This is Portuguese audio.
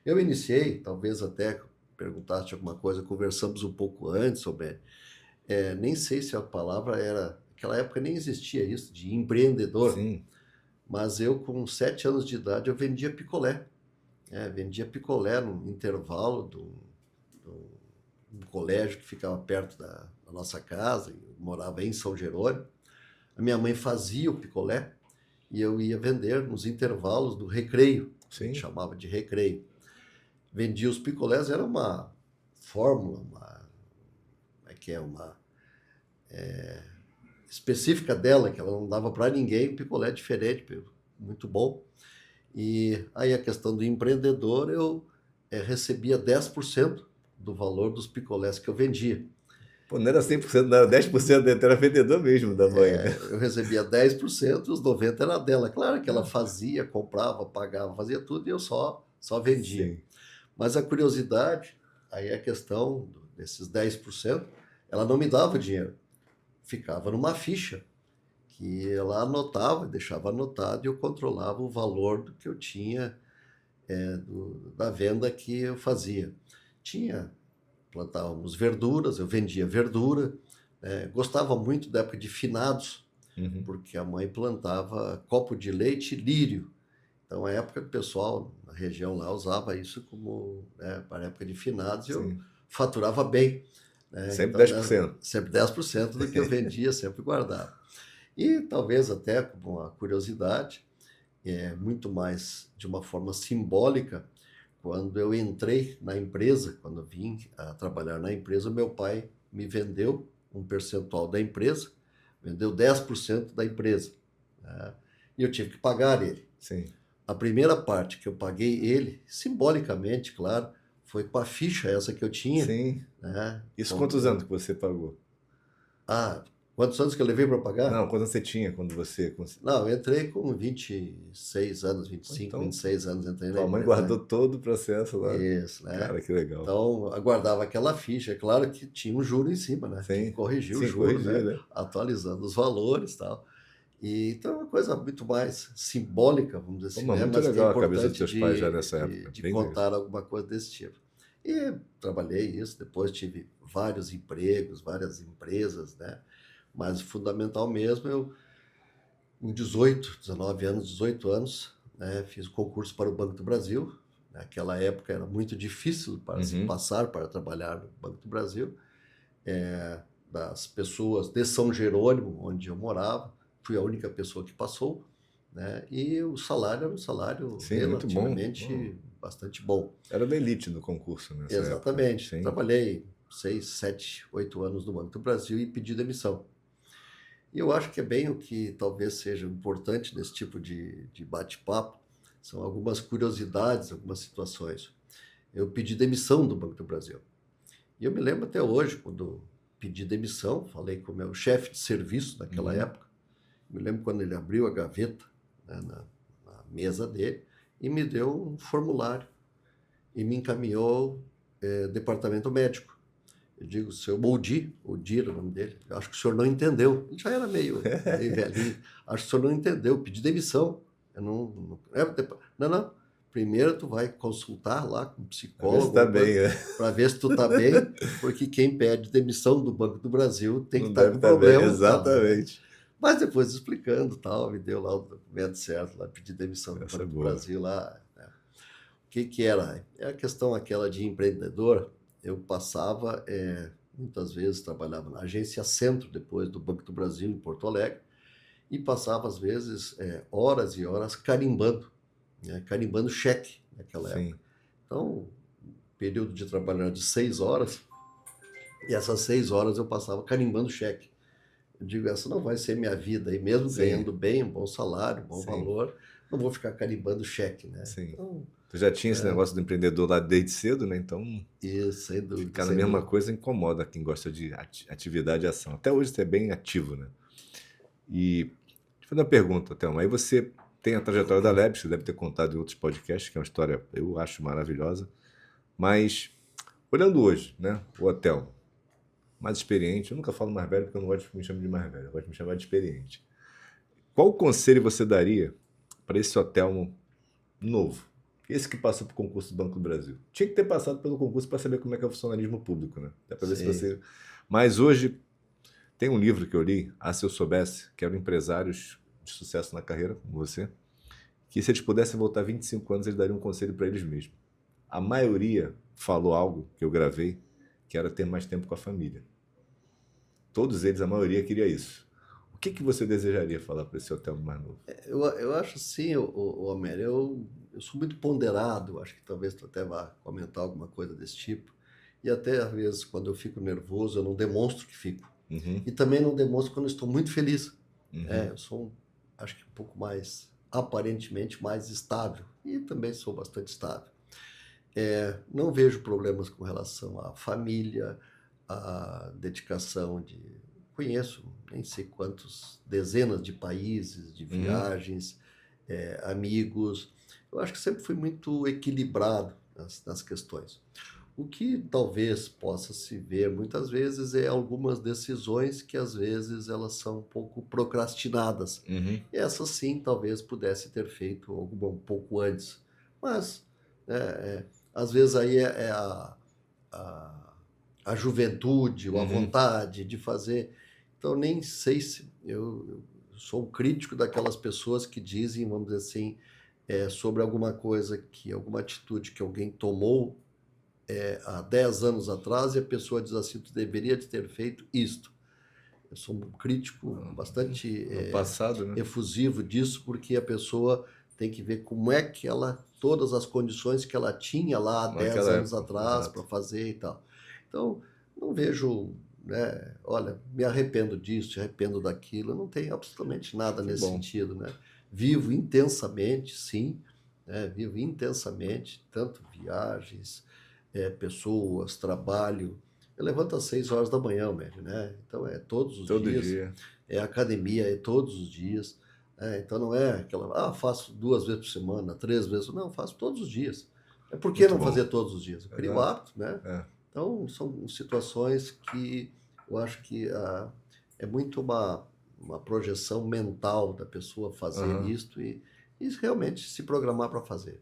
Eu iniciei, talvez até perguntaste alguma coisa, conversamos um pouco antes sobre, nem sei se a palavra era, naquela época nem existia isso, de empreendedor, Sim. mas eu com 7 anos de idade eu vendia picolé. Vendia picolé no intervalo de um colégio que ficava perto da nossa casa, eu morava em São Jerônimo. A minha mãe fazia o picolé e eu ia vender nos intervalos do recreio, a gente Sim. chamava de recreio. Vendia os picolés, era uma fórmula, uma específica dela, que ela não dava para ninguém, picolé diferente, muito bom. E aí a questão do empreendedor, eu recebia 10% do valor dos picolés que eu vendia. Pô, não era 100%, não era 10%, era vendedor mesmo da mãe, né? Eu recebia 10%, os 90% era dela. Claro que ela Ah, fazia, comprava, pagava, fazia tudo e eu só vendia. sim. Mas a curiosidade, aí a questão desses 10%, ela não me dava dinheiro. Ficava numa ficha que ela anotava, deixava anotado e eu controlava o valor do que eu tinha, da venda que eu fazia. Tinha, plantávamos verduras, eu vendia verdura, gostava muito da época de finados, Uhum. porque a mãe plantava copo de leite e lírio. Então, a época que o pessoal na região lá usava isso como, para a época de finados, eu Sim. faturava bem. Sempre Então, 10%. sempre 10% do que eu vendia, sempre guardava. E talvez até como uma curiosidade, muito mais de uma forma simbólica, quando eu entrei na empresa, quando eu vim a trabalhar na empresa, meu pai me vendeu um percentual da empresa, vendeu 10% da empresa, né? E eu tive que pagar ele. Sim. A primeira parte que eu paguei ele, simbolicamente, claro, foi com a ficha essa que eu tinha, Sim. né? Isso quantos anos que você pagou? Ah, quantos anos que eu levei para pagar? Não, quantos anos você tinha quando você... Não, eu entrei com 26 anos, Pô, 25, então, 26 anos entrei na tua mãe empresa, guardou né? todo o processo lá. Isso, né? Cara, que legal. Então, aguardava aquela ficha. É claro que tinha um juro em cima, né? Tinha que Sim. corrigir o Sim, juro, corrigir, né? né? Atualizando os valores e tal. E, então, é uma coisa muito mais simbólica, vamos dizer Pô, assim, mas né? muito Mas que é legal a cabeça dos importante teus pais já de, nessa de, época. de Bem mesmo. contar alguma coisa desse tipo. E trabalhei isso, depois tive vários empregos, várias empresas, né? Mas fundamental mesmo, eu com 18, 19 anos, 18 anos, né, fiz o concurso para o Banco do Brasil. Naquela época era muito difícil para se Uhum. passar para trabalhar no Banco do Brasil. Das pessoas de São Jerônimo, onde eu morava, fui a única pessoa que passou, né? E o salário era um salário Sim, muito bom. Bom, relativamente bastante bom. era da elite do concurso nessa época. Exatamente. Sim. Trabalhei 6, 7, 8 anos no Banco do Brasil e pedi demissão. E eu acho que é bem o que talvez seja importante nesse tipo de bate-papo, são algumas curiosidades, algumas situações. Eu pedi demissão do Banco do Brasil. E eu me lembro até hoje, quando pedi demissão, falei com o meu chefe de serviço naquela Uhum. época, me lembro quando ele abriu a gaveta, né, na mesa dele e me deu um formulário e me encaminhou departamento médico. Eu digo, seu Moudi, Odir é o nome dele, eu acho que o senhor não entendeu. Ele já era meio velhinho. Acho que o senhor não entendeu, eu pedi demissão. Eu não. Primeiro tu vai consultar lá com um Pra ver se psicólogo, tá alguma coisa, bem, né? para ver se tu tá bem, porque quem pede demissão do Banco do Brasil tem que Não estar deve com estar bem. problema e tal, né? Exatamente. Mas depois explicando tal, me deu lá o documento certo, lá pedi demissão do Essa é Banco do boa. Brasil lá, né? O que que era? É a questão aquela de empreendedor. Eu passava, muitas vezes trabalhava na agência Centro, depois do Banco do Brasil, em Porto Alegre, e passava, às vezes, horas e horas carimbando, né? Carimbando cheque naquela época. Sim. Então, período de trabalho era de 6 horas, e essas 6 horas eu passava carimbando cheque. Eu digo, essa não vai ser minha vida, e mesmo Sim. ganhando bem, um bom salário, um bom Sim. valor, não vou ficar carimbando cheque, né? Sim. Então, Tu já tinha esse negócio do empreendedor lá desde cedo, né? Então, isso, sem dúvida, ficar na sem mesma dúvida. coisa incomoda quem gosta de atividade e ação. Até hoje você é bem ativo, né? E deixa eu fazer uma pergunta, Thelma. Aí você tem a trajetória da Lebs, você deve ter contado em outros podcasts, que é uma história, eu acho, maravilhosa. Mas, olhando hoje, né? O hotel mais experiente, eu nunca falo mais velho porque eu não gosto que me chame de mais velho, eu gosto de me chamar de experiente. Qual conselho você daria para esse hotel novo? esse que passou para o concurso do Banco do Brasil. Tinha que ter passado pelo concurso para saber como é que é o funcionalismo público, né? Dá para ver se você... Mas hoje tem um livro que eu li, Se Eu Soubesse, que eram empresários de sucesso na carreira, como você, que se eles pudessem voltar 25 anos, eles dariam um conselho para eles mesmos. A maioria falou algo que eu gravei, que era ter mais tempo com a família. Todos eles, a maioria, queria isso. O que você desejaria falar para esse Othelmo mais novo? Eu acho assim, Homero, eu sou muito ponderado, acho que talvez tu até vá comentar alguma coisa desse tipo, e até às vezes quando eu fico nervoso eu não demonstro que fico. Uhum. E também não demonstro quando estou muito feliz. Uhum. Eu sou, acho que um pouco mais, aparentemente mais estável, e também sou bastante estável. Não vejo problemas com relação à família, à dedicação de... Conheço nem sei quantos, dezenas de países, de viagens, amigos. Eu acho que sempre fui muito equilibrado nas questões. O que talvez possa se ver muitas vezes é algumas decisões que às vezes elas são um pouco procrastinadas. Uhum. E essa sim talvez pudesse ter feito alguma um pouco antes. Mas às vezes aí é a juventude ou a vontade de fazer. Então nem sei se eu sou um crítico daquelas pessoas que dizem, vamos dizer assim, sobre alguma coisa, alguma atitude que alguém tomou há 10 anos atrás, e a pessoa diz assim, tu deveria ter feito isto. Eu sou um crítico bastante passado, né? efusivo disso, porque a pessoa tem que ver como é que todas as condições que ela tinha lá há 10 anos atrás para fazer e tal. Então, não vejo, né, olha, me arrependo disso, me arrependo daquilo, não tem absolutamente nada nesse sentido, né? Vivo intensamente, sim, vivo intensamente, tanto viagens, pessoas, trabalho. Eu levanto às 6 horas da manhã, médio, né? Então todos os dias. Dia. Academia, todos os dias. Então não é aquela, faço 2 vezes por semana, 3 vezes. Não, faço todos os dias. Por que não fazer todos os dias? Eu crio o hábito, né? Então são situações que eu acho que é muito uma projeção mental da pessoa fazer isto e realmente se programar para fazer.